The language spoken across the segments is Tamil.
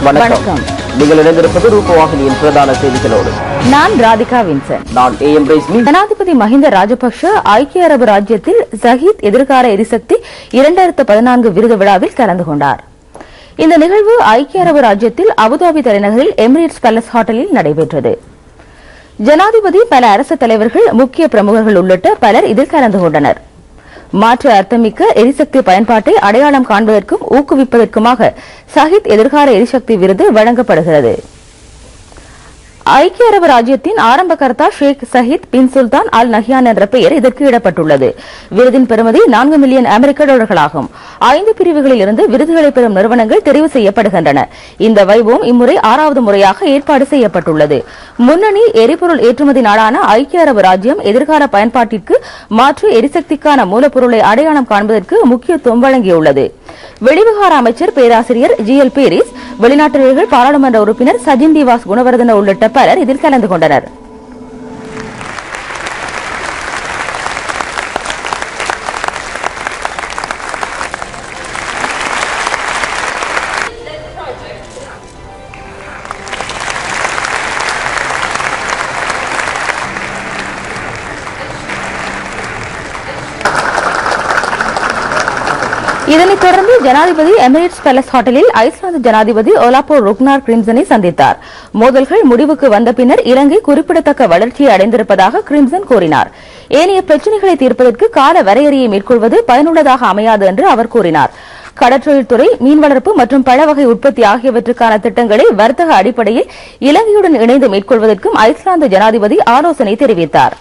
வணக்கம். நீங்கள் இணைந்திருப்பது ரூபவாகினியின் பிரதான செய்திகளோடு. நான் ராதிகா வின்சன். நான் AM ரேஸ்மி. ஜனாதிபதி மஹிந்த ராஜபக்ஷ ஐக்கிய அரபு ராஜ்யத்தில் ஷஹீத் எதிர்கால எரிசக்தி 2014 விருது விழாவில் கலந்து கொண்டார். இந்த நிகழ்வு ஐக்கிய அரபு ராஜ்யத்தில் அபுதாபி தலைநகரில் எமிரேட்ஸ் பேலஸ் ஹோட்டலில் நடைபெற்றது. ஜனாதிபதி, பல அரசு தலைவர்கள், முக்கிய பிரமுகர்கள் உள்ளிட்ட பலர் இதில் கலந்து கொண்டனர். மாற்று அர்த்தமிக்க எரிசக்தி பயன்பாட்டை அடையாளம் காண்பதற்கும் ஊக்குவிப்பதற்குமாக ஷஹீத் எதிர்கால எரிசக்தி விருது வழங்கப்படுகிறது. ஐக்கிய அரபு ராஜ்யத்தின் ஆரம்ப கர்த்தா ஷேக் ஷஹீத் பின் சுல்தான் அல் நஹ்யான் என்ற பெயர் இதற்கு இடப்பட்டுள்ளது. விருதின் பெறுமதி $4 மில்லியன் ஆகும். 5 பிரிவுகளில் இருந்து விருதுகளை பெறும் நிறுவனங்கள் தெரிவு செய்யப்படுகின்றன. இந்த வைபவம் இம்முறை 6வது முறையாக ஏற்பாடு செய்யப்பட்டுள்ளது. முன்னணி எரிபொருள் ஏற்றுமதி நாடான ஐக்கிய அரபு ராஜ்யம் எதிர்கால பயன்பாட்டிற்கு மாற்று எரிசக்திக்கான மூலப்பொருளை அடையாளம் காண்பதற்கு முக்கியத்துவம் வழங்கியுள்ளது. வெளிவிவகார அமைச்சர் பேராசிரியர் GL பீரிஸ், வெளிநாட்டவர்கள் பாராளுமன்ற உறுப்பினர் சஜின் திவாஸ் குணவர்தன உள்ளிட்ட பலர் இதில் கலந்து கொண்டனர். இதனைத் தொடர்ந்து ஜனாதிபதி எமிரேட்ஸ் பேலஸ் ஹோட்டலில் ஐஸ்லாந்து ஜனாதிபதி ஒலாப்போ ருக்னார் கிரிம்சனை சந்தித்தார். மோதல்கள் முடிவுக்கு வந்த பின்னர் இலங்கை குறிப்பிடத்தக்க வளர்ச்சியை அடைந்திருப்பதாக கிரிம்சன் கூறினார். ஏனைய பிரச்சினைகளை தீர்ப்பதற்கு கால வரையறையை மேற்கொள்வது பயனுள்ளதாக அமையாது என்று அவர் கூறினார். கடற்றொழில்துறை, மீன் வளர்ப்பு மற்றும் பழ வகை உற்பத்தி ஆகியவற்றுக்கான திட்டங்களை வர்த்தக அடிப்படையில் இலங்கையுடன் இணைந்து மேற்கொள்வதற்கும் ஐஸ்லாந்து ஜனாதிபதி ஆலோசனை தெரிவித்தார்.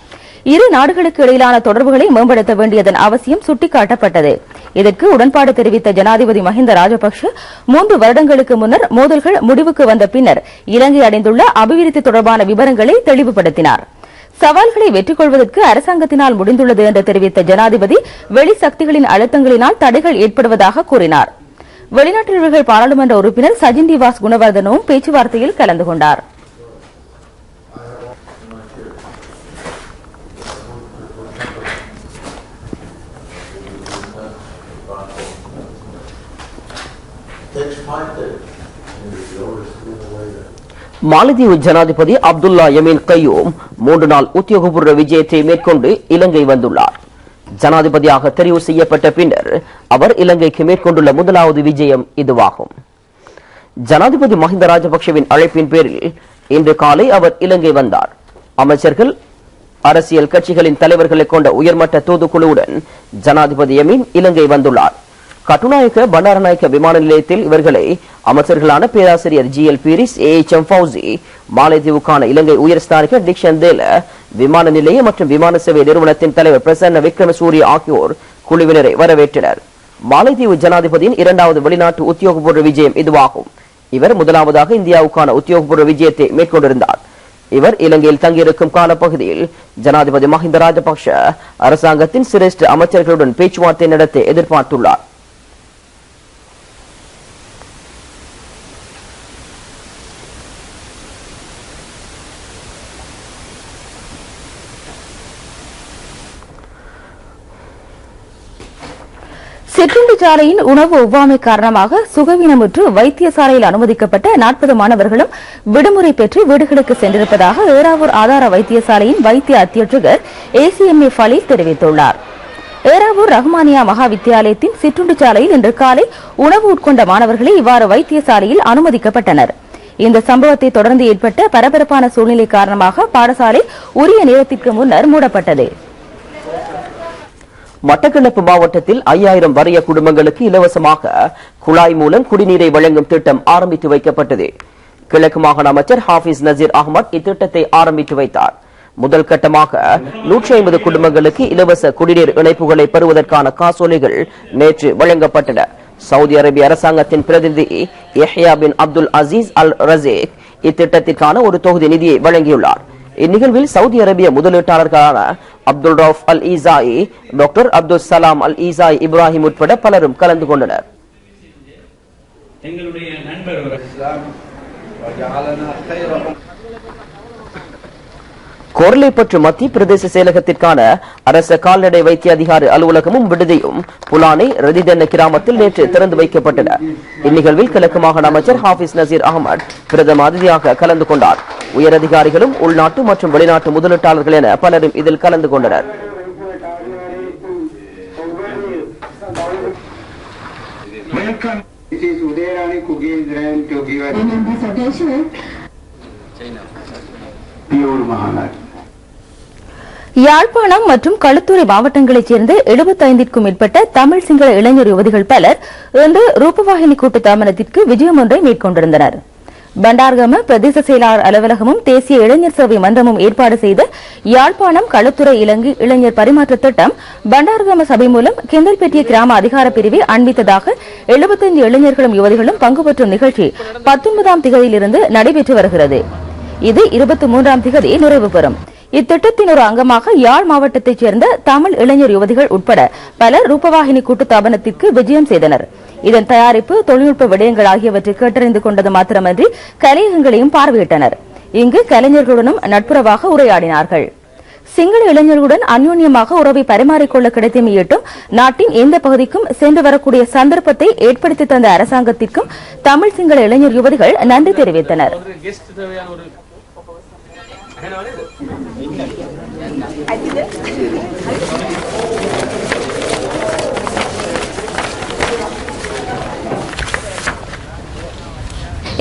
இரு நாடுகளுக்கு இடையிலான தொடர்புகளை மேம்படுத்த வேண்டியதன் அவசியம் சுட்டிக்காட்டப்பட்டது. இதற்கு உடன்பாடு தெரிவித்த ஜனாதிபதி மஹிந்த ராஜபக்ஷ 3 வருடங்களுக்கு முன்னர் மோதல்கள் முடிவுக்கு வந்த பின்னர் இலங்கை அடைந்துள்ள அபிவிருத்தி தொடர்பான விவரங்களை தெளிவுபடுத்தினார். சவால்களை வெற்றி கொள்வதற்கு அரசாங்கத்தினால் முடிந்துள்ளது என்று தெரிவித்த ஜனாதிபதி, வெளி சக்திகளின் அழுத்தங்களினால் தடைகள் ஏற்படுவதாக கூறினார். வெளிநாட்டவர்கள் பாராளுமன்ற உறுப்பினர் சஜின் திவாஸ் குணவர்தனவும் பேச்சுவார்த்தையில் கலந்து கொண்டார். மாலத்தீவு ஜனாதிபதி அப்துல்லா யமீன் கய்யூம் 3 நாள் உத்தியோகபூர்வ விஜயத்தை மேற்கொண்டு இலங்கை வந்துள்ளார். ஜனாதிபதியாக தெரிவு செய்யப்பட்ட பின்னர் அவர் இலங்கைக்கு மேற்கொண்டுள்ள முதலாவது விஜயம் இதுவாகும். ஜனாதிபதி மஹிந்த ராஜபக்சவின் அழைப்பின் பேரில் இன்று காலை அவர் இலங்கை வந்தார். அமைச்சர்கள், அரசியல் கட்சிகளின் தலைவர்களை கொண்ட உயர்மட்ட தூதுக்குழுவுடன் ஜனாதிபதி யமீன் இலங்கை வந்துள்ளார். கட்டுநாயக்க பண்டாரநாயக்க விமான நிலையத்தில் இவர்களை அமைச்சர்களான பேராசிரியர் GL பீரிஸ், AHM ஃபவுசி, மாலைதீவுக்கான இலங்கை உயர்ஸ்தானிகர் டிக்ஷன் தேல, விமான நிலைய மற்றும் விமான சேவை நிறுவனத்தின் தலைவர் பிரசன்ன விக்ரமசூரிய ஆகியோர் குழுவினரை வரவேற்றனர். மாலைதீவு ஜனாதிபதியின் 2வது வெளிநாட்டு உத்தியோகபூர்வ விஜயம் இதுவாகும். இவர் முதலாவதாக இந்தியாவுக்கான உத்தியோகபூர்வ விஜயத்தை மேற்கொண்டிருந்தார். இவர் இலங்கையில் தங்கியிருக்கும் காலப்பகுதியில் ஜனாதிபதி மஹிந்த ராஜபக்ஷ அரசாங்கத்தின் சிரேஷ்ட அமைச்சர்களுடன் பேச்சுவார்த்தை நடத்த எதிர்பார்த்துள்ளார். சிற்றுண்டி சாலையின் உணவு ஒவ்வாமை காரணமாக சுகவீனமுற்று வைத்தியசாலையில் அனுமதிக்கப்பட்ட 40 மாணவர்களும் விடுமுறை பெற்று வீடுகளுக்கு சென்றிருப்பதாக ஏறாவூர் ஆதார வைத்தியசாலையின் வைத்திய அத்தியட்சகர் ACMA ஃபலீல் தெரிவித்துள்ளார். ஏறாவூர் ரஹ்மானியா மகா வித்தியாலயத்தின் சிற்றுண்டி சாலையில் இன்று காலை உணவு உட்கொண்ட மாணவர்களே இவ்வாறு வைத்தியசாலையில் அனுமதிக்கப்பட்டனர். இந்த சம்பவத்தை தொடர்ந்து ஏற்பட்ட பரபரப்பான சூழ்நிலை காரணமாக பாடசாலை உரிய நேரத்திற்கு முன்னர் மூடப்பட்டது. மட்டக்களப்பு மாவட்டத்தில் 5000 வறிய குடும்பங்களுக்கு இலவசமாக குழாய் மூலம் குடிநீரை வழங்கும் திட்டம் ஆரம்பித்து வைக்கப்பட்டது. கிழக்கு மாகாண அமைச்சர் ஹாஃபிஸ் நசீர் அகமது இத்திட்டத்தை ஆரம்பித்து வைத்தார். முதல் கட்டமாக 150 குடும்பங்களுக்கு இலவச குடிநீர் இணைப்புகளை பெறுவதற்கான காசோலைகள் நேற்று வழங்கப்பட்டன. சவுதி அரேபிய அரசாங்கத்தின் பிரதிநிதி யஹ்யா பின் அப்துல் அசீஸ் அல் ரசேக் இத்திட்டத்திற்கான ஒரு தொகுதி நிதியை வழங்கியுள்ளார். இந்நிகழ்வில் சவுதி அரேபிய முதலீட்டாளர்களான அப்துல் ரவுப் அல் ஈசாயி, டாக்டர் அப்துல் சலாம் அல் ஈசாய் இப்ராஹிம் உட்பட பலரும் கலந்து கொண்டனர். கொர்லேப்பற்று மத்திய பிரதேச செயலகத்திற்கான அரச கால்நடை வைத்திய அதிகாரி அலுவலகமும் விடுதியும் புலானை ரதிதென்ன கிராமத்தில் நேற்று திறந்து வைக்கப்பட்டன. இந்நிகழ்வில் கிழக்கு மாகாண அமைச்சர் ஹாபிஸ் நசீர் அகமது பிரதம அதிதியாக கலந்து கொண்டார். உயரதிகாரிகளும் உள்நாட்டு மற்றும் வெளிநாட்டு முதலீட்டாளர்கள் என பலரும் இதில் கலந்து கொண்டனர். யாழ்ப்பாணம் மற்றும் களுத்துறை மாவட்டங்களைச் சேர்ந்த 75க்கும் மேற்பட்ட தமிழ் சிங்கள இளைஞர் யுவதிகள் பலர் இன்று ரூபவாகினி கூட்டுத்தாபனத்திற்கு விஜயம் ஒன்றை மேற்கொண்டிருந்தனர். பண்டார்கம பிரதேச செயலாளர் அலுவலகமும் தேசிய இளைஞர் சேவை மன்றமும் ஏற்பாடு செய்த யாழ்ப்பாணம் களுத்துறை இலங்கை இளைஞர் பரிமாற்ற திட்டம் பண்டார்கம சபை மூலம் கிந்தல்பெட்டிய கிராம அதிகார பிரிவை அண்மித்ததாக 75 இளைஞர்களும் யுவதிகளும் பங்கு பெற்றும் நிகழ்ச்சி 19ஆம் திகதியிலிருந்து நடைபெற்று வருகிறது. இது 23ஆம் திகதி நிறைவு பெறும். இத்திட்டத்தின் ஒரு அங்கமாக யாழ் மாவட்டத்தைச் சேர்ந்த தமிழ் இளைஞர் யுவதிகள் உட்பட பலர் ரூபவாகினி கூட்டுத்தாபனத்திற்கு விஜயம் செய்தனர். இதன் தயாரிப்பு, தொழில்நுட்ப விடயங்கள் ஆகியவற்றை கேட்டறிந்து கொண்டது மாத்திரமன்றி கலையகங்களையும் பார்வையிட்டனர். இங்கு கலைஞர்களுடனும் நட்புறவாக உரையாடினார்கள். சிங்கள இளைஞர்களுடன் அந்யோன்யமாக உறவை பரிமாறிக்கொள்ள கிடைத்தமையிட்டும் நாட்டின் எந்த பகுதிக்கும் சென்று வரக்கூடிய சந்தர்ப்பத்தை ஏற்படுத்தி தந்த அரசாங்கத்திற்கும் தமிழ் சிங்கள இளைஞர் யுவதிகள் நன்றி தெரிவித்தனர்.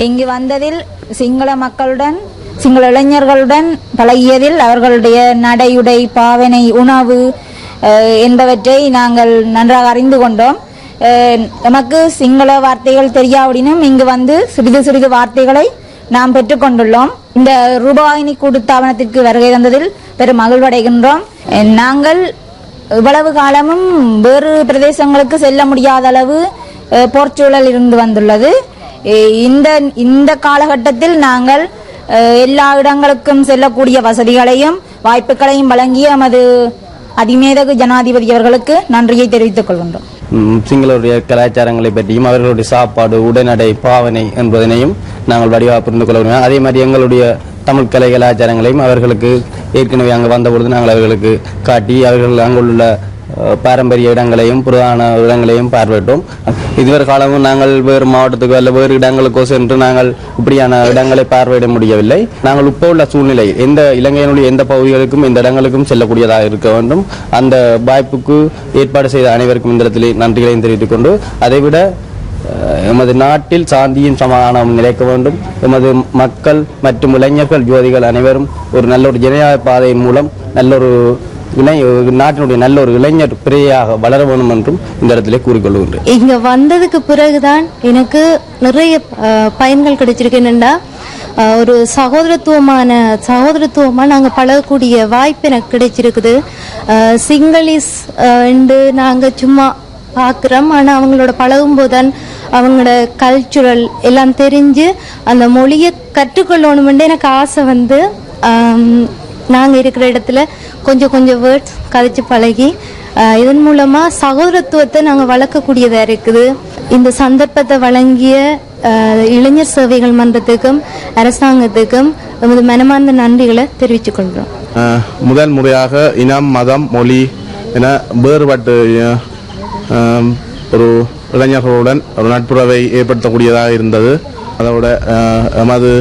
இங்கு வந்ததில் சிங்கள மக்களுடன் சிங்கள இளைஞர்களுடன் பழகியதில் அவர்களுடைய நடையுடை பாவனை உணவு என்பவற்றை நாங்கள் நன்றாக அறிந்து கொண்டோம். நமக்கு சிங்கள வார்த்தைகள் தெரியாவிடனும் இங்கு வந்து சிறிது சிறிது வார்த்தைகளை நாம் பெற்றுக்கொண்டுள்ளோம். இந்த ரூபவாகினி கூட்டுத்தாபனத்திற்கு வருகை தந்ததில் பெரும் மகிழ்வடைகின்றோம். நாங்கள் இவ்வளவு காலமும் வேறு பிரதேசங்களுக்கு செல்ல முடியாத அளவு போர்ச்சூழல் இருந்து வந்துள்ளது. இந்த காலகட்டத்தில் நாங்கள் எல்லா இடங்களுக்கும் செல்லக்கூடிய வசதிகளையும் வாய்ப்புகளையும் வழங்கிய நமது அதிமேதகு ஜனாதிபதி அவர்களுக்கு நன்றியை தெரிவித்துக் கொள்கின்றோம். சிங்களருடைய கலாச்சாரங்களை பற்றியும் அவர்களுடைய சாப்பாடு, உடனடை, பாவனை என்பதனையும் நாங்கள் வடிவாக புரிந்து கொள்ள வேண்டும். அதே மாதிரி எங்களுடைய தமிழ் கலை கலாச்சாரங்களையும் அவர்களுக்கு ஏற்கனவே அங்கு வந்தபொழுது நாங்கள் அவர்களுக்கு காட்டி அவர்கள் அங்குள்ள பாரம்பரிய இடங்களையும் புராண இடங்களையும் பார்வையிட்டோம். இதுவரை காலமும் நாங்கள் வேறு மாவட்டத்துக்கோ அல்ல வேறு இடங்களுக்கோ சென்று நாங்கள் இப்படியான இடங்களை பார்வையிட முடியவில்லை. நாங்கள் இப்போ உள்ள சூழ்நிலை எந்த இலங்கையினுடைய எந்த பகுதிகளுக்கும் இந்த இடங்களுக்கும் செல்லக்கூடியதாக இருக்க வேண்டும். அந்த வாய்ப்புக்கு ஏற்பாடு செய்த அனைவருக்கும் இந்த இடத்திலே நன்றிகளையும் தெரிவித்துக் கொண்டு அதைவிட எமது நாட்டில் சாந்தியும் சமாதானம் நிலைக்க வேண்டும். எமது மக்கள் மற்றும் இளைஞர்கள் யுவதிகள் அனைவரும் ஒரு நல்ல ஒரு ஜனநாயக பாதையின் மூலம் நல்லொரு நாட்டினுடைய நல்ல ஒரு இளைஞர் பிரியாக வளர வேண்டும் என்றும் இந்த இடத்திலே கூறிக்கொள்கின்றேன். இங்க வந்ததுக்கு பிறகுதான் எனக்கு நிறைய பயன்கள் கிடைச்சிருக்கு. என்னென்னா ஒரு சகோதரத்துவமா நாங்க பழகக்கூடிய வாய்ப்பு எனக்கு கிடைச்சிருக்குது. சிங்களீஸ் நாங்க சும்மா பார்க்குறோம், ஆனால் அவங்களோட பழகும் போதுதான் அவங்களோட கல்ச்சுரல் எல்லாம் தெரிஞ்சு அந்த மொழியை கற்றுக்கொள்ளணுமென்று எனக்கு ஆசை வந்து நாங்கள் இருக்கிற இடத்துல கொஞ்சம் வேர்ட்ஸ் கதைச்சு பழகி இதன் மூலமாக சகோதரத்துவத்தை நாங்கள் வளர்க்கக்கூடியதாக இருக்குது. இந்த சந்தர்ப்பத்தை வழங்கிய இளைஞர் சேவைகள் மன்றத்துக்கும் அரசாங்கத்துக்கும் நமது மனமார்ந்த நன்றிகளை தெரிவித்துக் கொள்கிறோம். முதல் முறையாக இனம், மதம், மொழி என வேறுபட்டு ஒரு இளைஞர்களுடன் ஒரு நட்புறவை ஏற்படுத்தக்கூடியதாக இருந்தது. அதோட எமது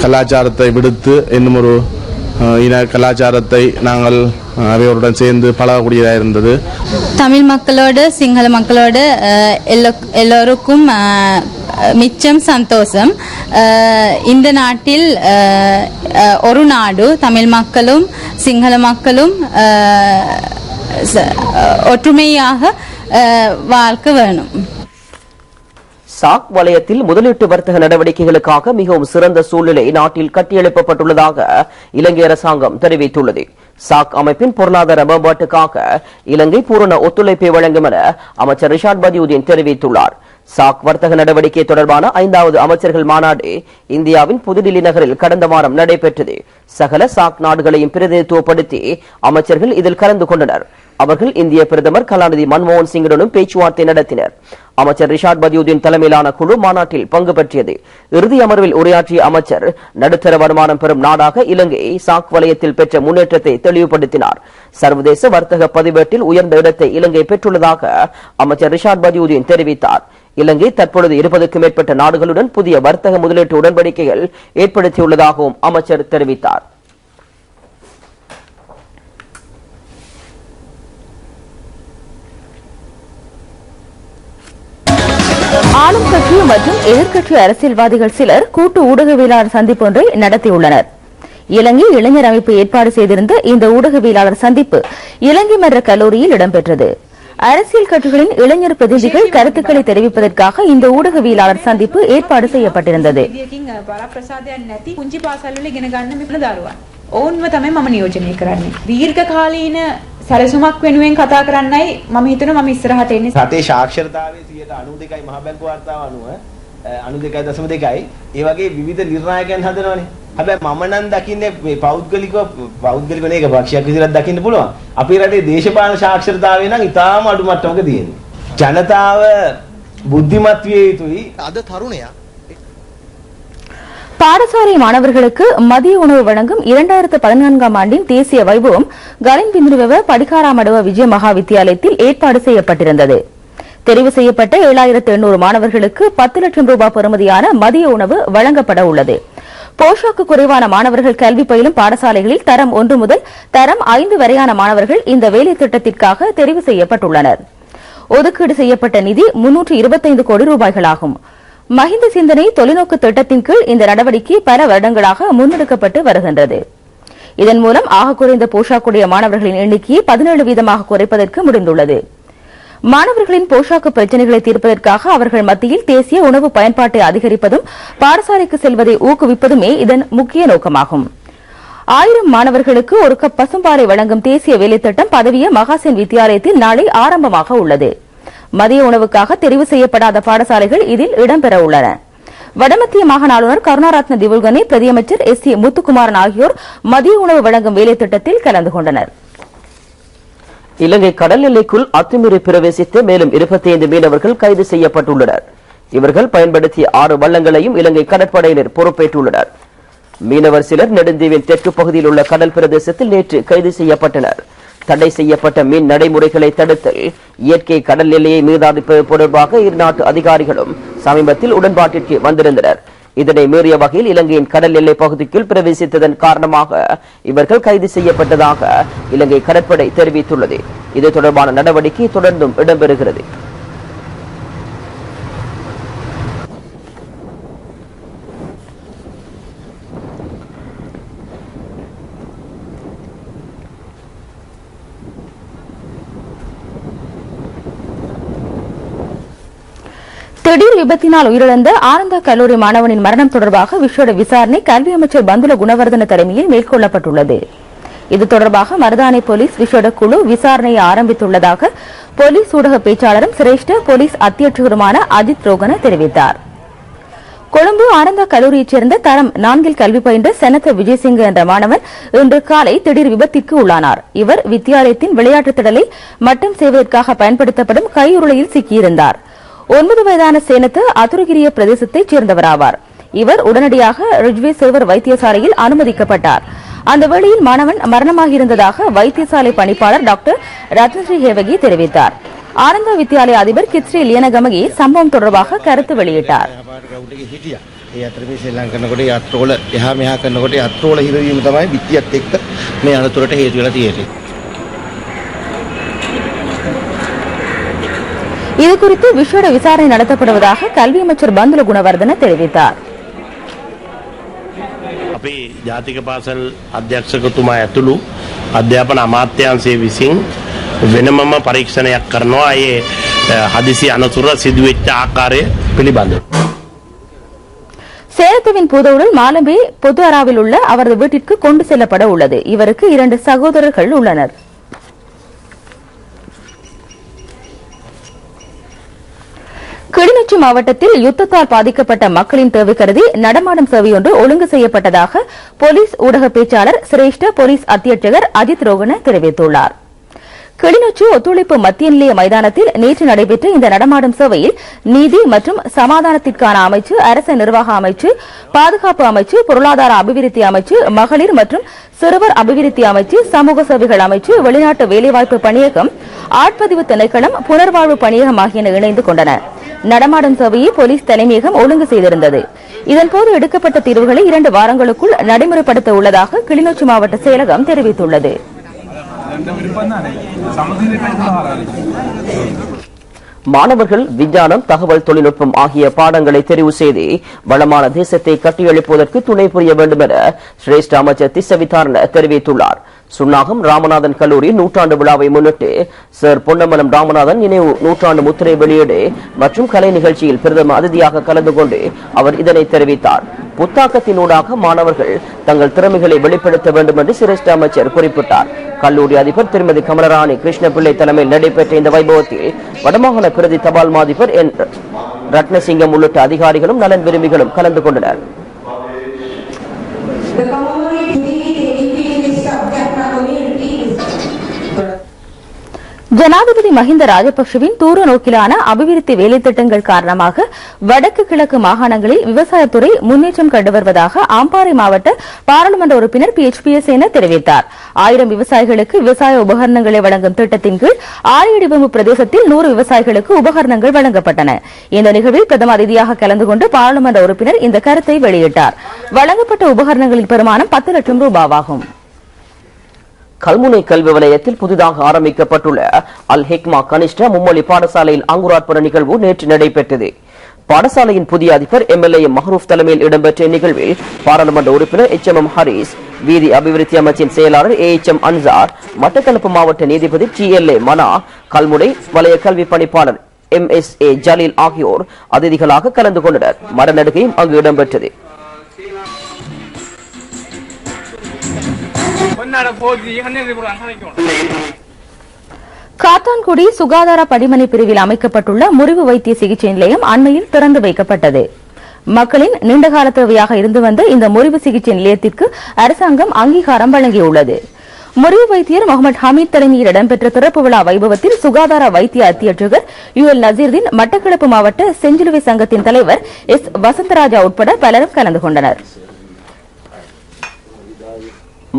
கலாச்சாரத்தை விடுத்து இன்னும் ஒரு இன கலாச்சாரத்தை நாங்கள் அவையோருடன் சேர்ந்து பழகக்கூடியதாக இருந்தது. தமிழ் மக்களோடு சிங்கள மக்களோடு எல்லோருக்கும் மிச்சம் சந்தோஷம். இந்த நாட்டில் ஒரு நாடு தமிழ் மக்களும் சிங்கள மக்களும் ஒற்றுமையாக வாழ்க்கை வேணும். சாக் வலயத்தில் முதலீட்டு வர்த்தக நடவடிக்கைகளுக்காக மிகவும் சிறந்த சூழ்நிலை நாட்டில் கட்டியெழுப்பப்பட்டுள்ளதாக இலங்கை அரசாங்கம் தெரிவித்துள்ளது. சாக் அமைப்பின் பொருளாதார மேம்பாட்டுக்காக இலங்கை பூரண ஒத்துழைப்பை வழங்கும் என அமைச்சர் ரிஷாட் பதியுதீன் தெரிவித்துள்ளார். சாக் வர்த்தக நடவடிக்கை தொடர்பான 5வது அமைச்சர்கள் மாநாடு இந்தியாவின் புதுடில்லி நகரில் கடந்த வாரம் நடைபெற்றது. சகல சாக் நாடுகளையும் பிரதிநிதித்துவப்படுத்தி அமைச்சர்கள் இதில் கலந்து கொண்டனர். அவர்கள் இந்திய பிரதமர் கலாநிதி மன்மோகன் சிங்குடனும் பேச்சுவார்த்தை நடத்தினர். அமைச்சர் ரிஷாட் பதியுதீன் தலைமையிலான குழு மாநாட்டில் பங்கு பெற்றியது. இறுதி அமர்வில் உரையாற்றிய அமைச்சர் நடுத்தர வருமானம் பெறும் நாடாக இலங்கை சாக் வலயத்தில் பெற்ற முன்னேற்றத்தை தெளிவுபடுத்தினார். சர்வதேச வர்த்தக பதிவேட்டில் உயர்ந்த இடத்தை இலங்கை பெற்றுள்ளதாக அமைச்சர் ரிஷாட் பதியுதீன் தெரிவித்தார். இலங்கை தற்பொழுது 20க்கும் மேற்பட்ட நாடுகளுடன் புதிய வர்த்தக முதலீட்டு உடன்படிக்கைகள் ஏற்படுத்தியுள்ளதாகவும் அமைச்சர் தெரிவித்தார். ஆளும் கட்சி மற்றும் எதிர்க்கட்சி அரசியல்வாதிகள் சிலர் கூட்டு ஊடகவியலாளர் சந்திப்பு ஒன்றை நடத்தியுள்ளனர். இலங்கை இளைஞர் அமைப்பு ஏற்பாடு செய்திருந்த இந்த ஊடகவியலாளர் சந்திப்பு இலங்கை மன்ற கல்லூரியில் இடம்பெற்றது. அரசியல் கட்சிகளின் இளைஞர் பிரதிநிதிகள் கருத்துக்களை தெரிவிப்பதற்காக இந்த ஊடகவியலாளர் சந்திப்பு ஏற்பாடு செய்யப்பட்டிருந்தது. සැලසුමක් වෙනුවෙන් කතා කරන්නයි මම හිතනවා මම ඉස්සරහට එන්නේ. රටේ සාක්ෂරතාවයේ 92යි මහ බැංකුව වාර්තාව අනුව 92.2යි ඒ වගේ විවිධ නිර්ණායකයන් හදනවනේ. හැබැයි මම නම් දකින්නේ මේ පෞද්ගලිකව මේක පක්ෂයක් විදිහට දකින්න පුළුවන්. අපේ රටේ දේශපාලන සාක්ෂරතාවය නම් ඉතාම අඩු මට්ටමක තියෙනවා. ජනතාව බුද්ධිමත් විය යුතුයි. අද තරුණයා பாடசாலை மாணவர்களுக்கு மதிய உணவு வழங்கும் 2014ஆம் ஆண்டின் தேசிய வைபவம் கலின் பிந்துருவ படிகாராமடுவ விஜய மகா வித்தியாலயத்தில் ஏற்பாடு செய்யப்பட்டிருந்தது. தெரிவு செய்யப்பட்ட 7800 மாணவர்களுக்கு 10 லட்சம் ரூபாய் பெறுமதியான மதிய உணவு வழங்கப்பட உள்ளது. போஷாக்கு குறைவான மாணவர்கள் கல்வி பயிலும் பாடசாலைகளில் தரம் 1 முதல் தரம் 5 வரையான மாணவர்கள் இந்த வேலை திட்டத்திற்காக தெரிவு செய்யப்பட்டுள்ளனர். ஒதுக்கீடு செய்யப்பட்ட நிதி 325 கோடி ரூபாய்களாகும். மஹிந்த சிந்தனை தொலைநோக்கு திட்டத்தின் கீழ் இந்த நடவடிக்கை பல வருடங்களாக முன்னெடுக்கப்பட்டு வருகின்றது. இதன் மூலம் ஆக குறைந்த போஷாக்குடைய மாணவர்களின் எண்ணிக்கையை 17% குறைப்பதற்கு முடிந்துள்ளது. மாணவர்களின் போஷாக்கு பிரச்சினைகளை தீர்ப்பதற்காக அவர்கள் மத்தியில் தேசிய உணவு பயன்பாட்டை அதிகரிப்பதும் பாடசாலைக்கு செல்வதை ஊக்குவிப்பதுமே இதன் முக்கிய நோக்கமாகும். 1000 மாணவர்களுக்கு ஒரு கப் பசும்பாலை வழங்கும் தேசிய வேலைத்திட்டம் பதவிய மகாசேன் வித்தியாலயத்தில் நாளை ஆரம்பமாக உள்ளது. மதிய உணவுக்காக தெரிவு செய்யப்படாத பாடசாலைகள் இதில் இடம்பெற உள்ளன. வடமத்திய மாகாண ஆளுநர் கருணாரத்ன திவுல்கனே, பிரதியமைச்சர் எஸ் முத்துக்குமாரன் ஆகியோர் மதிய உணவு வழங்கும் வேலை திட்டத்தில் கலந்து கொண்டனர். இலங்கை கடல் எல்லைக்குள் அத்துமீறி பிரவேசித்து மேலும் 25 மீனவர்கள் கைது செய்யப்பட்டுள்ளனர். இவர்கள் பயன்படுத்திய 6 வள்ளங்களையும் இலங்கை கடற்படையினர் பொறுப்பேற்றுள்ளனர். மீனவர் சிலர் நெடுந்தீவின் தெற்கு பகுதியில் உள்ள கடல் பிரதேசத்தில் நேற்று கைது செய்யப்பட்டனர். தடை செய்யப்பட்ட மீன் நடைமுறைகளை தடுத்தல், இயற்கை கடல் எல்லையை மீதாதிப்பது தொடர்பாக இரு நாட்டு அதிகாரிகளும் சமீபத்தில் உடன்பாட்டிற்கு வந்திருந்தனர். இதனை மீறிய வகையில் இலங்கையின் கடல் எல்லை பகுதிக்குள் பிரவேசித்ததன் காரணமாக இவர்கள் கைது செய்யப்பட்டதாக இலங்கை கடற்படை தெரிவித்துள்ளது. இது தொடர்பான நடவடிக்கை தொடர்ந்தும் இடம்பெறுகிறது. திடீர் விபத்தினால் உயிரிழந்த ஆனந்தா கல்லூரி மாணவனின் மரணம் தொடர்பாக விசேட விசாரணை கல்வி அமைச்சர் பந்துல குணவர்தன தலைமையில் மேற்கொள்ளப்பட்டுள்ளது. இது தொடர்பாக மருதானை போலீஸ் விசேட குழு விசாரணையை ஆரம்பித்துள்ளதாக போலீஸ் ஊடக பேச்சாளரும் சிரேஷ்ட போலீஸ் அத்தியட்சகருமான அஜித் ரோகன தெரிவித்தார். கொழும்பு ஆனந்தா கல்லூரியைச் சேர்ந்த தரம் 4 கல்வி பயின்ற செனத்த விஜயசிங்க என்ற மாணவன் இன்று காலை திடீர் விபத்திற்கு உள்ளானார். இவர் வித்தியாலயத்தின் விளையாட்டு திடலை மட்டம் செய்வதற்காக பயன்படுத்தப்படும் கையுருளையில் சிக்கியிருந்தார். 9 வயதான சேனத்து அதுரகிரிய பிரதேசத்தைச் சேர்ந்தவராவார். இவர் உடனடியாக ரிஜ்வே சிறுவர் வைத்தியசாலையில் அனுமதிக்கப்பட்டார். அந்த வேளையில் மாணவன் மரணமாகியிருந்ததாக வைத்தியசாலை பணிப்பாளர் டாக்டர் ரத்னஸ்ரீ ஹேவகி தெரிவித்தார். ஆனந்த வித்தியாலய அதிபர் கித்ஸ்ரீ லியனகமகி சம்பவம் தொடர்பாக கருத்து வெளியிட்டார். இதுகுறித்து விசேட விசாரணை நடத்தப்படுவதாக கல்வி அமைச்சர் பந்துல குணவர்தன தெரிவித்தார். අපේ ජාතික පාසල් අධ්‍යක්ෂකතුමා ඇතුළු අධ්‍යාපන අමාත්‍යාංශය විසින් වෙනමම පරීක්ෂණයක් කරනවා ඒ හදිසි අනතුර සිදුවෙච්ච ආකාරය පිළිබඳව. சேலத்துவின் புதவுடல் மாலம்பே பொது அறாவில் உள்ள அவரது வீட்டிற்கு கொண்டு செல்லப்பட உள்ளது. இவருக்கு 2 சகோதரர்கள் உள்ளனர். கிளிநொச்சி மாவட்டத்தில் யுத்தத்தால் பாதிக்கப்பட்ட மக்களின் தேவை கருதி நடமாடும் சேவை ஒன்று ஒழுங்கு செய்யப்பட்டதாக போலீஸ் ஊடக பேச்சாளர் சிரேஷ்ட போலீஸ் அத்தியட்சகர் அஜித் ரோகன தெரிவித்துள்ளார். கிளிநொச்சி ஒத்துழைப்பு மத்திய நிலைய மைதானத்தில் நேற்று நடைபெற்ற இந்த நடமாடும் சேவையில் நீதி மற்றும் சமாதானத்திற்கான அமைச்சு, அரச நிர்வாக அமைச்சு, பாதுகாப்பு அமைச்சு, பொருளாதார அபிவிருத்தி அமைச்சு, மகளிர் மற்றும் சிறுவர் அபிவிருத்தி அமைச்சு, சமூக சேவைகள் அமைச்சு, வெளிநாட்டு வேலைவாய்ப்பு பணியகம், ஆட்பதிவு திணைக்களம், புனர்வாழ்வு பணியகம் ஆகியன இணைந்து கொண்டன. நடமாடும் சேவையை போலீஸ் தலைமையகம் ஒழுங்கு செய்திருந்தது. இதன்போது எடுக்கப்பட்ட தீர்வுகளை 2 வாரங்களுக்குள் நடைமுறைப்படுத்த உள்ளதாக கிளிநொச்சி மாவட்ட செயலகம் தெரிவித்துள்ளது. மாணவர்கள் விஞ்ஞானம், தகவல் தொழில்நுட்பம் ஆகிய பாடங்களை தெரிவு செய்து வளமான தேசத்தை கட்டியெழுப்புவதற்கு துணை புரிய வேண்டும் என சிரேஷ்ட அமைச்சர் திஸ்ஸவிதாரண தெரிவித்துள்ளார். சுன்னாகம் ராமநாதன் கல்லூரி நூற்றாண்டு விழாவை முன்னிட்டு சர் பொன்னமலம் ராமநாதன் நினைவு நூற்றாண்டு முத்திரை வெளியீடு மற்றும் கலை நிகழ்ச்சியில் பிரதம அதிதியாக கலந்து கொண்டு அவர் இதனை தெரிவித்தார். புத்தாக்கத்தினூடாக மாணவர்கள் தங்கள் திறமைகளை வெளிப்படுத்த வேண்டும் என்று சிரேஷ்ட அமைச்சர் குறிப்பிட்டார். கல்லூரி அதிபர் திருமதி கமலராணி கிருஷ்ணபிள்ளை தலைமையில் நடைபெற்ற இந்த வைபவத்தில் வடமாகாண பிரதி தபால் மாதிபர் என் ரத்னசிங்கம் உள்ளிட்ட அதிகாரிகளும் நலன் விரும்பிகளும் கலந்து கொண்டனர். ஜனாதிபதி மஹிந்த ராஜபக்சவின் தூர நோக்கிலான அபிவிருத்தி வேலைத்திட்டங்கள் காரணமாக வடக்கு கிழக்கு மாகாணங்களில் விவசாயத்துறை முன்னேற்றம் கண்டு வருவதாக அம்பாறை மாவட்ட பாராளுமன்ற உறுப்பினர் PHPS என தெரிவித்தார். 1000 விவசாயிகளுக்கு விவசாய உபகரணங்களை வழங்கும் திட்டத்தின் கீழ் ஆரியடிவம்பு பிரதேசத்தில் 100 விவசாயிகளுக்கு உபகரணங்கள் வழங்கப்பட்டன. இந்த நிகழ்வில் பிரதம அதிதியாக கலந்து கொண்டு பாராளுமன்ற உறுப்பினர் இந்த கருத்தை வெளியிட்டார். வழங்கப்பட்ட உபகரணங்களின் பெருமானம் 10 லட்சம் ரூபாவாகும். கல்முனை கல்வி வலயத்தில் புதிதாக ஆரம்பிக்கப்பட்டுள்ள அல் ஹிக்மா கனிஷ்ட மும்மொழி பாடசாலையில் அங்குரார்ப்பண நிகழ்வு நேற்று நடைபெற்றது. பாடசாலையின் புதிய அதிபர் MLA மஹரூப் தலைமையில் இடம்பெற்ற நிகழ்வில் பாராளுமன்ற உறுப்பினர் HMM ஹரீஸ், வீதி அபிவிருத்தி அமைச்சின் செயலாளர் AHM அன்சார், மட்டக்களப்பு மாவட்ட நீதிபதி TLA மனா, கல்முனை வலய கல்வி பணிப்பாளர் MSA ஜலீல் ஆகியோர் அதிதிகளாக கலந்து கொண்டனர். மரநடுகையும் அங்கு இடம்பெற்றது. காத்தான்குடி சுகாதார படிமனை பிரிவில் அமைக்கப்பட்டுள்ள முறிவு வைத்திய சிகிச்சை நிலையம் அண்மையில் திறந்து வைக்கப்பட்டது. மக்களின் நீண்டகால தேவையாக இருந்து வந்த இந்த முறிவு சிகிச்சை நிலையத்திற்கு அரசாங்கம் அங்கீகாரம் வழங்கியுள்ளது. முறிவு வைத்தியர் முகமது ஹமீத் தலைமையில் இடம்பெற்ற திறப்பு விழா வைபவத்தில் சுகாதார வைத்திய அத்தியட்சகர் UL நசீர்தீன், மட்டக்களப்பு மாவட்ட செஞ்சிலுவை சங்கத்தின் தலைவர் S வசந்தராஜா உட்பட பலரும் கலந்து கொண்டனர்.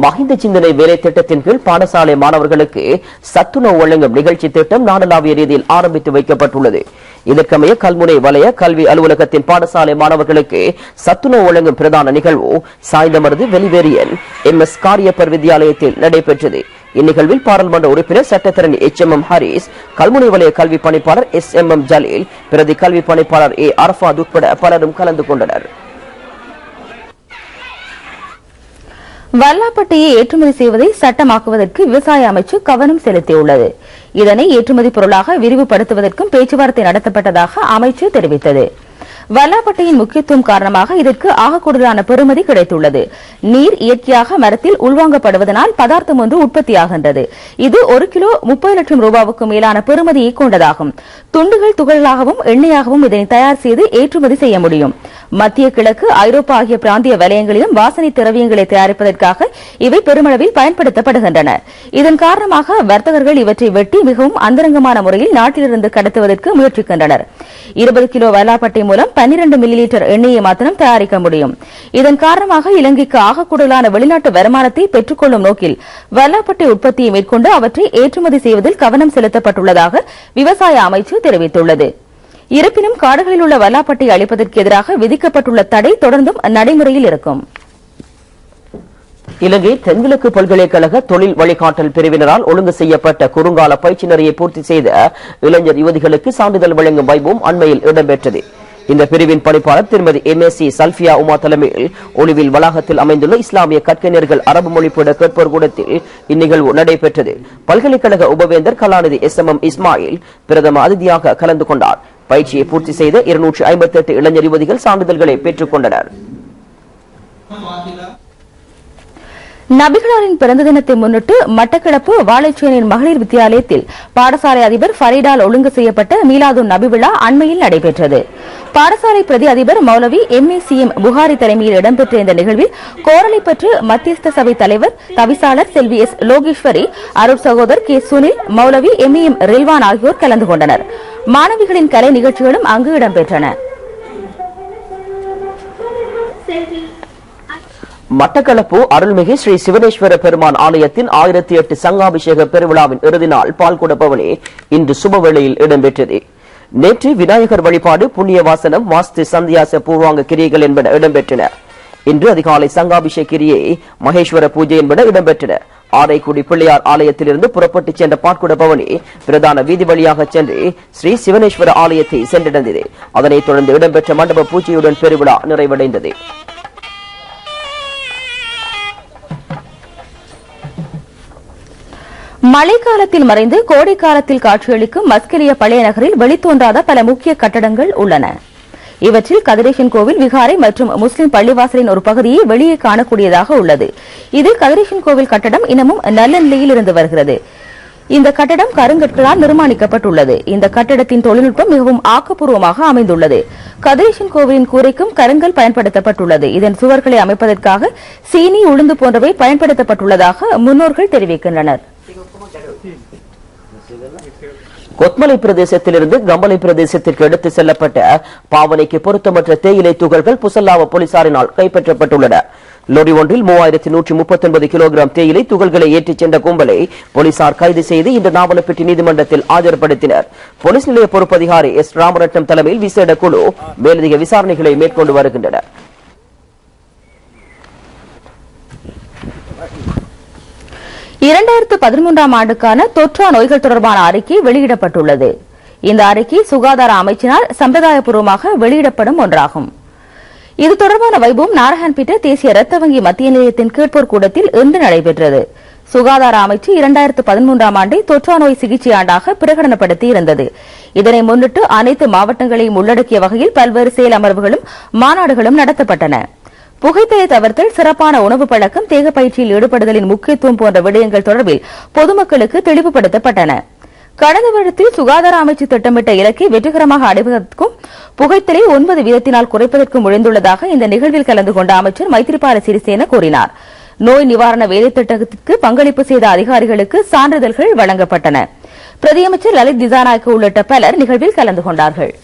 மஹிந்த சிந்தனை வேலை திட்டத்தின் கீழ் பாடசாலை மாணவர்களுக்கு சத்துணவு வழங்கும் நிகழ்ச்சி திட்டம் நாடளாவிய ரீதியில் ஆரம்பித்து வைக்கப்பட்டுள்ளது. இதற்கமைய கல்முனை வலய கல்வி அலுவலகத்தின் பாடசாலை மாணவர்களுக்கு சத்துணவு வழங்கும் பிரதான நிகழ்வு சாய்ந்தமருது வெளிவேரியன் MS காரியப்பர் வித்தியாலயத்தில் நடைபெற்றது. இந்நிகழ்வில் பாராளுமன்ற உறுப்பினர் சட்டத்தரணி HMM ஹரீஸ், கல்முனை வலய கல்வி பணிப்பாளர் SMM ஜலீல், பிரதி கல்வி பணிப்பாளர் A அரஃபாத் உட்பட பலரும் கலந்து கொண்டனர். வல்லாப்பட்டையை ஏற்றுமதி செய்வதை சட்டமாக்குவதற்கு விவசாய அமைச்சு கவனம் செலுத்தியுள்ளது. இதனை ஏற்றுமதி பொருளாக விரிவுபடுத்துவதற்கும் பேச்சுவார்த்தை நடத்தப்பட்டதாக அமைச்சு தெரிவித்தது. வல்லாப்பட்டையின் முக்கியத்துவம் காரணமாக இதற்கு ஆகக்கூடுதலான பெறுமதி கிடைத்துள்ளது. நீர் இயற்கையாக மரத்தில் உள்வாங்கப்படுவதனால் பதார்த்தம் ஒன்று உற்பத்தியாகின்றது. இது 1 கிலோ 30 லட்சம் ரூபாவுக்கு மேலான பெறுமதியை கொண்டதாகும். துண்டுகள் துகளாகவும் எண்ணெயாகவும் இதனை தயார் செய்து ஏற்றுமதி செய்ய முடியும். மத்திய கிழக்கு, ஐரோப்பா ஆகிய பிராந்திய வலயங்களிலும் வாசனை திரவியங்களை தயாரிப்பதற்காக இவை பெருமளவில் பயன்படுத்தப்படுகின்றன. இதன் காரணமாக வர்த்தகர்கள் இவற்றை வெட்டி மிகவும் அந்தரங்கமான முறையில் நாட்டிலிருந்து கடத்துவதற்கு முயற்சிக்கின்றனர். 20 கிலோ வல்லாப்பட்டை மூலம் 12 மில்லி லிட்டர் எண்ணெயை மாத்திரம் தயாரிக்க முடியும். இதன் காரணமாக இலங்கைக்கு ஆகக்கூடுதலான வெளிநாட்டு வருமானத்தை பெற்றுக் கொள்ளும் நோக்கில் வல்லாப்பட்டை உற்பத்தியை மேற்கொண்டு அவற்றை ஏற்றுமதி செய்வதில் கவனம் செலுத்தப்பட்டுள்ளதாக விவசாய அமைச்சு தெரிவித்துள்ளது. இருப்பினும் காடுகளில் உள்ள வல்லாப்பட்டை அளிப்பதற்கு எதிராக விதிக்கப்பட்டுள்ள தடை தொடர்ந்தும் நடைமுறையில் இருக்கும். இலங்கை தென்கிழக்கு பல்கலைக்கழக தொழில் வழிகாட்டல் பிரிவினரால் ஒழுங்கு செய்யப்பட்ட குறுங்கால பயிற்சி நிறையை பூர்த்தி செய்த இளைஞர் யுவதிகளுக்கு சான்றிதழ் வழங்கும் வைபவம் அண்மையில் இடம்பெற்றது. இந்த பிரிவின் பணிப்பாளர் திருமதி MSc சல்பியா உமா தலைமையில் ஒளிவில் வளாகத்தில் அமைந்துள்ள இஸ்லாமிய கற்கைஞர்கள் அரபு மொழிப்பட கேட்போர் கூடத்தில் இந்நிகழ்வு நடைபெற்றது. பல்கலைக்கழக உபவேந்தர் கலாநிதி SMM இஸ்மாயில் பிரதம அதிதியாக கலந்து கொண்டார். பயிற்சியை பூர்த்தி செய்த 258 இளைஞர் யுவதிகள் சான்றிதழ்களை பெற்றுக் கொண்டனர். நபிகளாரின் பிறந்த தினத்தை முன்னிட்டு மட்டக்களப்பு வாழைச்சேனையின் மகளிர் வித்தியாலயத்தில் பாடசாலை அதிபர் ஃபரீடால் ஒழுங்கு செய்யப்பட்ட மீலாதுன் நபி விழா அண்மையில் நடைபெற்றது. பாடசாலை பிரதி அதிபர் மௌலவி MACM புகாரி தலைமையில் இடம்பெற்ற இந்த நிகழ்வில் கோரளைப்பற்று மத்தியஸ்த சபை தலைவர் தவிசாளர் செல்வி S லோகேஸ்வரி, அருள் சகோதர் K சுனில், மௌலவி MEM ரில்வான் ஆகியோர் கலந்து கொண்டனர். மாணவிகளின் கலை நிகழ்ச்சிகளும் அங்கு இடம்பெற்றன. மட்டக்களப்பு அருள்மிகு ஸ்ரீ சிவனேஸ்வர பெருமான் ஆலயத்தின் 1008 சங்காபிஷேக பெருவிழாவின் இறுதி நாள் பால் கொடுப்பவனே இன்று சுபவேளையில் இடம்பெற்றது. நேற்று விநாயகர் வழிபாடு, புண்ணிய வாசனம், வாஸ்து, சந்தியாச பூர்வாங்க கிரியைகள் என்பன இடம்பெற்றன. இன்று அதிகாலை சங்காபிஷேக கிரியை, மகேஸ்வர பூஜை என்பன இடம்பெற்றன. ஆரைக்குடி பிள்ளையார் ஆலயத்திலிருந்து புறப்பட்டு சென்ற பாட்குடப்பவனி பிரதான வீதி வழியாக சென்று ஸ்ரீ சிவனேஸ்வர ஆலயத்தை சென்றடைந்தது. அதனைத் தொடர்ந்து இடம்பெற்ற மண்டப பூஜையுடன் பெருவிழா நிறைவடைந்தது. மழைக்காலத்தில் மறைந்து கோடைக்காலத்தில் காட்சியளிக்கும் மஸ்கெலியா பழைய நகரில் வெளித்தோன்றாத பல முக்கிய கட்டடங்கள் உள்ளன. இவற்றில் கதிரேசன் கோவில், விகாரை மற்றும் முஸ்லிம் பள்ளிவாசலின் ஒரு பகுதியை வெளியே காணக்கூடியதாக உள்ளது. இதில் கதிரேசன் கோவில் கட்டடம் இன்னமும் நல்ல நிலையில் இருந்து வருகிறது. இந்த கட்டடம் கருங்கற்களால் நிர்மாணிக்கப்பட்டுள்ளது. இந்த கட்டடத்தின் தொழில்நுட்பம் மிகவும் ஆக்கப்பூர்வமாக அமைந்துள்ளது. கதிரேசன் கோவிலின் கூரைக்கும் கருங்கல் பயன்படுத்தப்பட்டுள்ளது. இதன் சுவர்களை அமைப்பதற்காக சீனி, உளுந்து போன்றவை பயன்படுத்தப்பட்டுள்ளதாக முன்னோர்கள் தெரிவிக்கின்றனர். கொத்மலை பிரதேசத்திலிருந்து கம்பளை பிரதேசத்திற்கு எடுத்து செல்லப்பட்ட பாவனைக்கு பொருத்தமற்ற தேயிலை துகள்கள் புசல்லாவ போலீசாரினால் கைப்பற்றப்பட்டுள்ளன. லோரி ஒன்றில் 3139 கிலோகிராம் தேயிலை துகள்களை ஏற்றிச் சென்ற கும்பலை போலீசார் கைது செய்து இன்று நாவலப்பிட்டி நீதிமன்றத்தில் ஆஜர்படுத்தினர். போலீஸ் நிலைய பொறுப்பதிகாரி S ராமரட்னம் தலைமையில் விசேட குழு மேலதிக விசாரணைகளை மேற்கொண்டு வருகின்றனர். ஆண்டுக்கான தொற்றா நோய்கள் தொடர்பான அறிக்கை வெளியிடப்பட்டுள்ளது. இந்த அறிக்கை சுகாதார அமைச்சினால் சம்பிரதாயபூர்வமாக வெளியிடப்படும் ஒன்றாகும். இது தொடர்பான வைபவம் நாரஹன்பேட்டை தேசிய இரத்த வங்கி மத்திய நிலையத்தின் கீழ்ப்போர் கூடத்தில் இன்று நடைபெற்றது. சுகாதார அமைச்சு 2013 ஆண்டை தொற்றா நோய் சிகிச்சை ஆண்டாக பிரகடனப்படுத்தி இருந்தது. இதனை முன்னிட்டு அனைத்து மாவட்டங்களையும் உள்ளடக்கிய வகையில் பல்வேறு செயல் அமர்வுகளும் மாநாடுகளும் நடத்தப்பட்டன. புகைத்தலை தவிர்த்தல், சிறப்பான உணவு பழக்கம், தேக பயிற்சியில் ஈடுபடுதலின் முக்கியத்துவம் போன்ற விடயங்கள் தொடர்பில் பொதுமக்களுக்கு தெளிவுபடுத்தப்பட்டன. கடந்த வருடத்தில் சுகாதார அமைச்சு திட்டமிட்ட இலக்கை வெற்றிகரமாக அடைவதற்கும் புகைத்தலை 9 வீதத்தினால் குறைப்பதற்கும் முயன்றுள்ளதாக இந்த நிகழ்வில் கலந்து கொண்ட அமைச்சர் மைத்ரிபால சிறிசேன கூறினார். நோய் நிவாரண வேலை திட்டத்திற்கு பங்களிப்பு செய்த அதிகாரிகளுக்கு சான்றிதழ்கள் வழங்கப்பட்டன. பிரதியமைச்சர் லலித் திசாநாயக்க உள்ளிட்ட பலர் நிகழ்வில் கலந்து கொண்டார்கள்.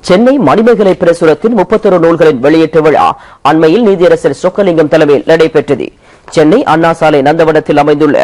சென்னை மணிமேகலை பிரசுரத்தின் 31 நூல்களின் வெளியீட்டு விழா அண்மையில் நீதியரசர் சொக்கலிங்கம் தலைமையில் நடைபெற்றது. சென்னை அண்ணா சாலை நந்தவனத்தில் அமைந்துள்ள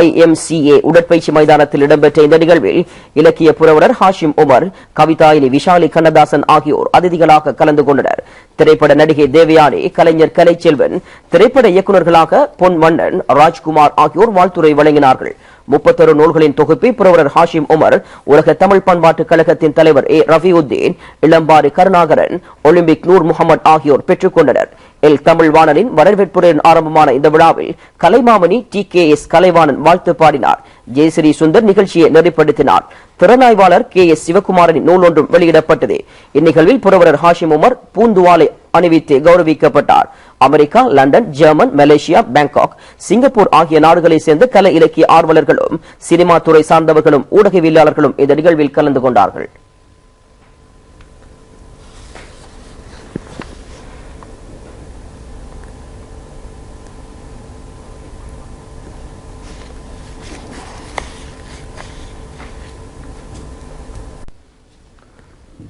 YMCA உடற்பயிற்சி மைதானத்தில் இடம்பெற்ற இந்த நிகழ்வில் இலக்கிய புரவலர் ஹாஷிம் உமர், கவிதாயினி விஷாலி கண்ணதாசன் ஆகியோர் அதிதிகளாக கலந்து கொண்டனர். திரைப்பட நடிகை தேவயானி, கலைஞர் கலைச்செல்வன், திரைப்பட இயக்குநர்களாக பொன் மன்னன், ராஜ்குமார் ஆகியோர் வாழ்த்துரை வழங்கினார்கள். 31 நூல்களின் தொகுப்பை புரவலர் ஹாஷிம் உமர், உலக தமிழ் பண்பாட்டு கழகத்தின் தலைவர் A ரஃபியுத்தீன், இளம்பாரி கருணாகரன், ஒலிம்பிக் நூர் முகமது ஆகியோர் பெற்றுக் கொண்டனர். எல் தமிழ் வாணனின் வரவேற்புடன் ஆரம்பமான இந்த விழாவில் கலைமாமணி TKS கலைவாணன் வாழ்த்து பாடினார். ஜெயஸ்ரீ சுந்தர் நிகழ்ச்சியை நெறிப்படுத்தினார். திறனாய்வாளர் KS சிவகுமாரனின் நூல் ஒன்றும் வெளியிடப்பட்டது. இந்நிகழ்வில் புரவலர் ஹாஷிம் உமர் பூந்துவாலை அணிவித்து கௌரவிக்கப்பட்டார். America, London, German, Malaysia, Bangkok, Singapore ஆகிய நாடுகளை சேர்ந்த கலை இலக்கிய ஆர்வலர்களும் சினிமா துறை சார்ந்தவர்களும் ஊடகவியலாளர்களும் இந்த நிகழ்வில் கலந்து கொண்டார்கள்.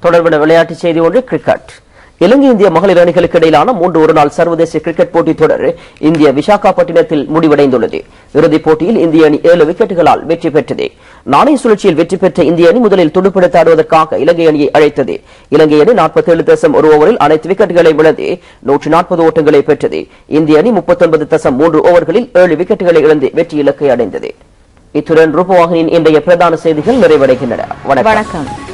தொடர்பான விளையாட்டுச் செய்தி ஒன்று. கிரிக்கெட். இலங்கை இந்திய மகளிர் அணிகளுக்கு இடையிலான 3 ஒருநாள் சர்வதேச கிரிக்கெட் போட்டித் தொடர் இந்திய விசாகப்பட்டினத்தில் முடிவடைந்துள்ளது. இறுதிப் போட்டியில் இந்திய அணி 7 விக்கெட்டுகளால் வெற்றி பெற்றது. நாணய சுழற்சியில் வெற்றி பெற்ற இந்திய அணி முதலில் துடுப்படுத்த ஆடுவதற்காக இலங்கை அணியை அழைத்தது. இலங்கை அணி 47.1 ஓவரில் அனைத்து விக்கெட்டுகளை இழந்து 140 ஓட்டங்களை பெற்றது. இந்திய அணி 39.3 ஓவர்களில் 7 விக்கெட்டுகளை இழந்து வெற்றி இலக்கை அடைந்தது. இத்துடன் ரூபவாகினியின் இன்றைய பிரதான செய்திகள் நிறைவடைகின்றன. வணக்கம்.